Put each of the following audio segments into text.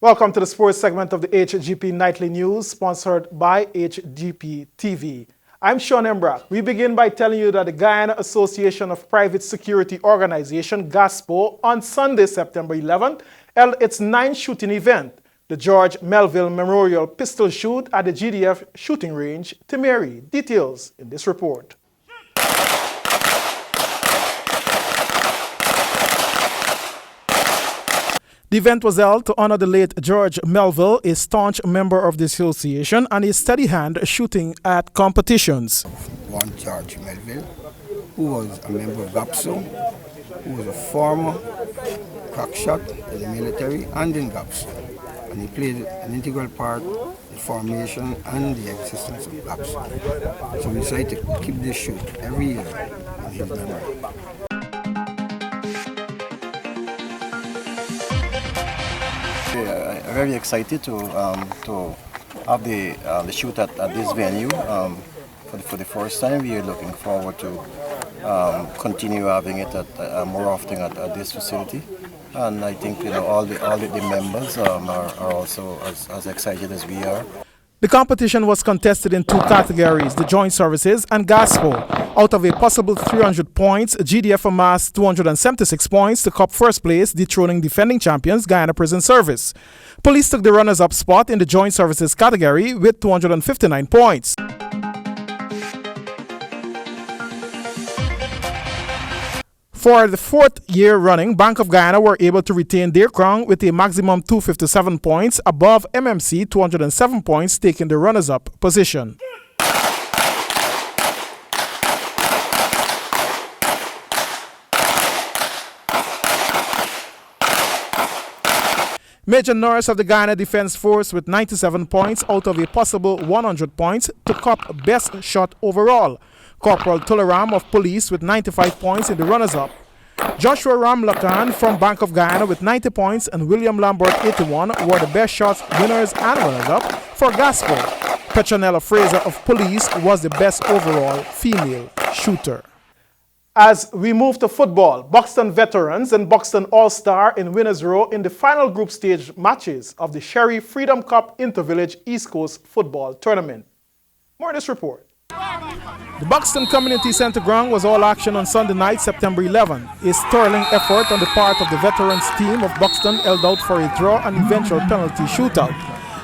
Welcome to the sports segment of the HGP Nightly News, sponsored by HGPTV. I'm Sean Embrock. We begin by telling you that the Guyana Association of Private Security Organization, GASPO, on Sunday, September 11th, held its 9th shooting event, the George Melville Memorial Pistol Shoot at the GDF shooting range, Timeri. Details in this report. The event was held to honor the late George Melville, a staunch member of the association and a steady hand shooting at competitions. One George Melville, who was a member of GAPSO, who was a former crack shot in the military and in GAPSO. And he played an integral part in the formation and the existence of GAPSO. So we decided to keep this shoot every year in his memory. I'm very excited to have the shoot at this venue for the first time. We are looking forward to continue having it more often at this facility, and I think all the members are also as excited as we are. The competition was contested in two categories, the Joint Services and GASPO. Out of a possible 300 points, GDF amassed 276 points to cup first place, dethroning defending champions Guyana Prison Service. Police took the runners-up spot in the Joint Services category with 259 points. For the fourth year running, Bank of Guyana were able to retain their crown with a maximum 257 points above MMC 207 points, taking the runners-up position. Major Norris of the Guyana Defence Force with 97 points out of a possible 100 points to cup best shot overall. Corporal Tularam of Police with 95 points in the runners-up. Joshua Ramlakan from Bank of Guyana with 90 points and William Lambert 81 were the best shots winners and runners-up for GASPO. Petronella Fraser of Police was the best overall female shooter. As we move to football, Buxton Veterans and Buxton All-Star in winners row in the final group stage matches of the Sherry Freedom Cup Intervillage East Coast Football Tournament. More in this report. The Buxton Community Centre ground was all action on Sunday night, September 11. A sterling effort on the part of the veterans team of Buxton held out for a draw and eventual penalty shootout.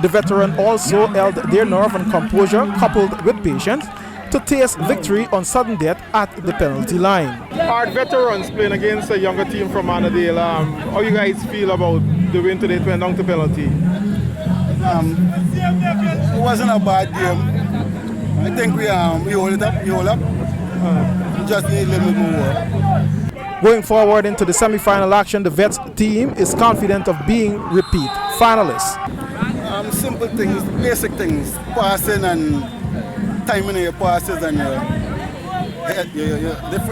The veteran also held their nerve and composure, coupled with patience, to taste victory on sudden death at the penalty line. Our veterans playing against a younger team from Annandale. How you guys feel about the win today? It went down to penalty. It wasn't a bad game. I think we hold it up. We just need a little bit more. Going forward into the semi-final action, the Vets team is confident of being repeat finalists. Simple things, basic things, passing and timing your passes and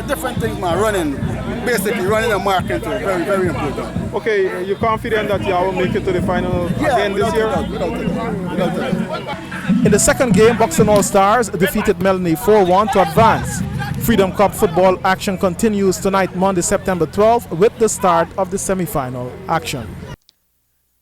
different things, man. Running, basically running and marking too, very, very important. Okay, you're confident that you will make it to the final again this year? Without it. In the second game, Buxton All-Stars defeated Melanie 4-1 to advance. Freedom Cup football action continues tonight, Monday, September 12th, with the start of the semi-final action.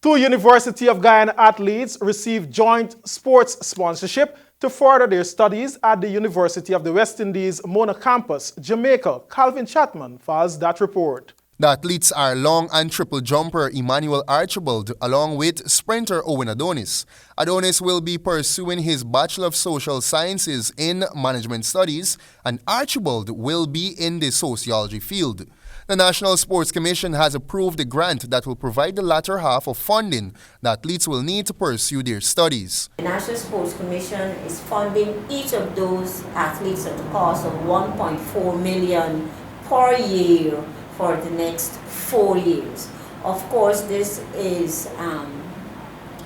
Two University of Guyana athletes received joint sports sponsorship to further their studies at the University of the West Indies Mona Campus, Jamaica. Calvin Chapman files that report. The athletes are long and triple jumper Emmanuel Archibald along with sprinter Owen Adonis. Adonis will be pursuing his Bachelor of Social Sciences in Management Studies and Archibald will be in the sociology field. The National Sports Commission has approved a grant that will provide the latter half of funding the athletes will need to pursue their studies. The National Sports Commission is funding each of those athletes at a cost of $1.4 million per year for the next 4 years. Of course, this is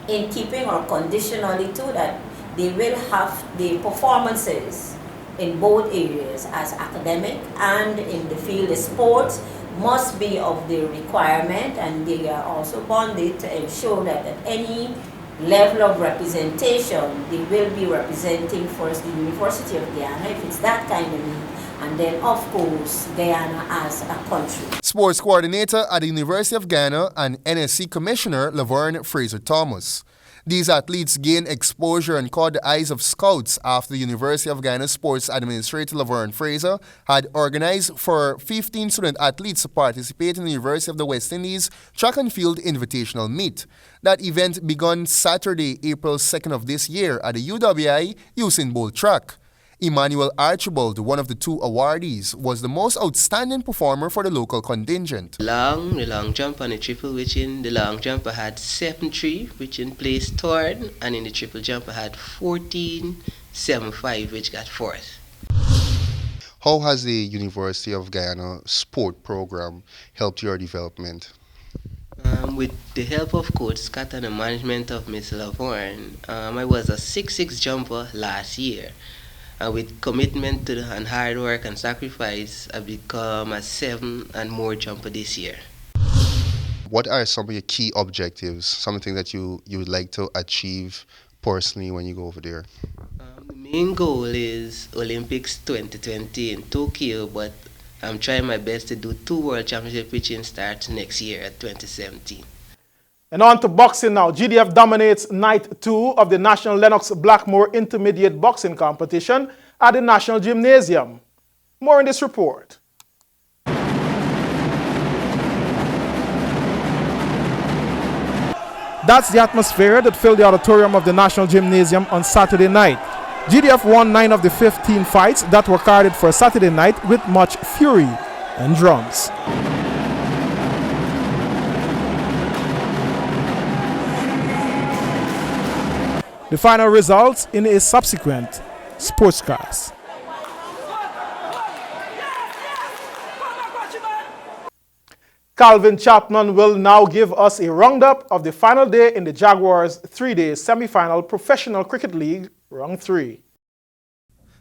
in keeping or conditionally to that they will have the performances in both areas as academic and in the field of sports must be of the requirement, and they are also bonded to ensure that at any level of representation, they will be representing first the University of Guyana, if it's that kind of league, and then of course Guyana as a country. Sports coordinator at the University of Ghana and NSC Commissioner Laverne Fraser Thomas. These athletes gained exposure and caught the eyes of scouts after the University of Ghana Sports Administrator Laverne Fraser had organized for 15 student athletes to participate in the University of the West Indies Track and Field Invitational Meet. That event began Saturday, April 2nd of this year at the UWI Usain Bolt track. Emmanuel Archibald, one of the two awardees, was the most outstanding performer for the local contingent. The long jump and the triple, which in the long jump I had 7.3, which in placed third, and in the triple jump I had 14.75, which got fourth. How has the University of Guyana sport program helped your development? With the help of Coach Scott and the management of Ms. Laverne, I was a 6'6" jumper last year. And with commitment to and hard work and sacrifice, I've become a 7 and more jumper this year. What are some of your key objectives, something that you would like to achieve personally when you go over there? The main goal is Olympics 2020 in Tokyo, but I'm trying my best to do 2 World Championship, which starts next year at 2017. And on to boxing now. GDF dominates night 2 of the National Lennox Blackmore Intermediate Boxing Competition at the National Gymnasium. More in this report. That's the atmosphere that filled the auditorium of the National Gymnasium on Saturday night. GDF won 9 of the 15 fights that were carded for Saturday night with much fury and drums. The final results in a subsequent sportscast. Calvin Chapman will now give us a roundup of the final day in the Jaguars' 3-day semi-final Professional Cricket League, Round 3.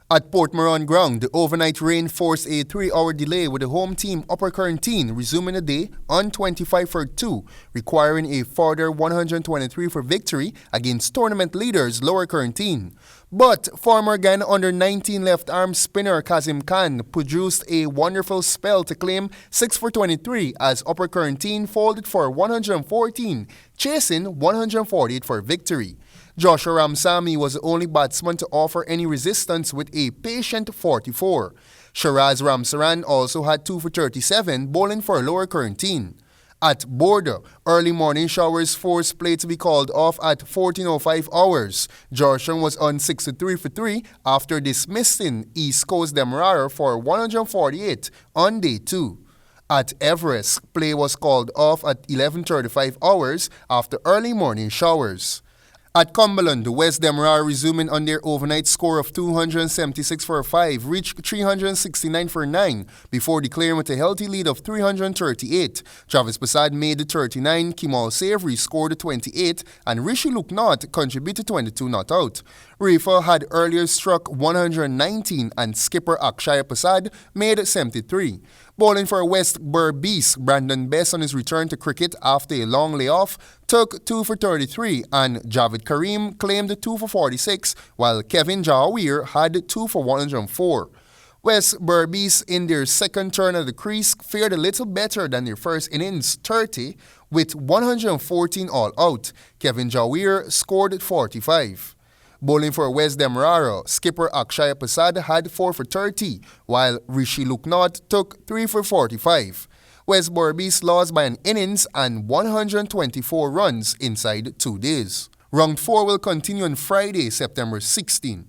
At Port Moran ground, the overnight rain forced a 3-hour delay with the home team Upper Currentine resuming the day on 25 for 2, requiring a further 123 for victory against tournament leaders Lower Currentine. But former Ghana under-19 left-arm spinner Kazim Khan produced a wonderful spell to claim 6 for 23 as Upper Currentine folded for 114, chasing 148 for victory. Joshua Ramsamy was the only batsman to offer any resistance with a patient 44. Shiraz Ramsaran also had 2 for 37, bowling for Lower Currentine. At Border, early morning showers forced play to be called off at 14:05 hours. Joshua was on 63 for 3 after dismissing East Coast Demerara for 148 on day 2. At Everest, play was called off at 11:35 hours after early morning showers. At Cumberland, the West Demerara resuming on their overnight score of 276 for 5 reached 369 for 9 before declaring with a healthy lead of 338. Travis Passad made the 39, Kimal Savory scored the 28, and Rishi Luknot contributed 22 not out. Rafa had earlier struck 119 and skipper Akshaya Passad made 73. Bowling for West Berbice, Brandon Best on his return to cricket after a long layoff took 2 for 33 and Javed Karim claimed 2 for 46 while Kevin Jawir had 2 for 104. West Berbice in their second turn at the crease fared a little better than their first innings 30 with 114 all out. Kevin Jawir scored 45. Bowling for West Demerara, skipper Akshaya Passad had 4 for 30, while Rishi Luknot took 3 for 45. West Berbice lost by an innings and 124 runs inside 2 days. Round 4 will continue on Friday, September 16.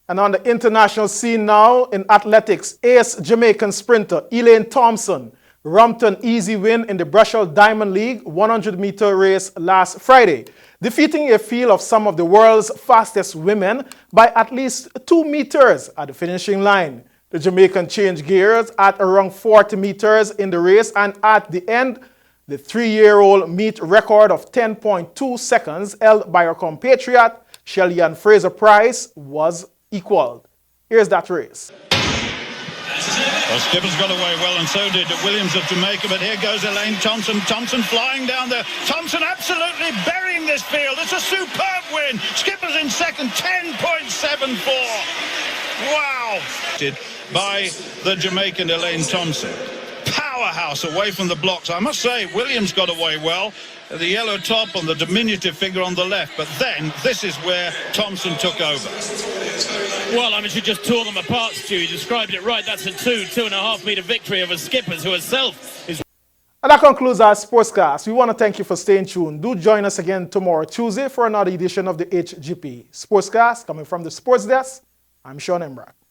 And on the international scene now, in athletics, ace Jamaican sprinter Elaine Thompson ramped an easy win in the Brussels Diamond League 100-meter race last Friday, defeating a field of some of the world's fastest women by at least 2 meters at the finishing line. The Jamaican changed gears at around 40 meters in the race, and at the end, the 3-year-old meet record of 10.2 seconds held by her compatriot Shelly-Ann Fraser-Price was equaled. Here's that race. Well, Skipper's got away well, and so did Williams of Jamaica, but here goes Elaine Thompson. Thompson flying down there. Thompson absolutely burying this field. It's a superb win. Skipper's in second, 10.74. Wow. By the Jamaican Elaine Thompson. Powerhouse away from the blocks. I must say, Williams got away well. The yellow top on the diminutive figure on the left, but then this is where Thompson took over. Well, I mean, she just tore them apart, Stu. You described it right. That's a 2.5 metre victory over Skippers, who herself is... And that concludes our sportscast. We want to thank you for staying tuned. Do join us again tomorrow, Tuesday, for another edition of the HGP Sportscast. Coming from the Sports Desk, I'm Sean Embrock.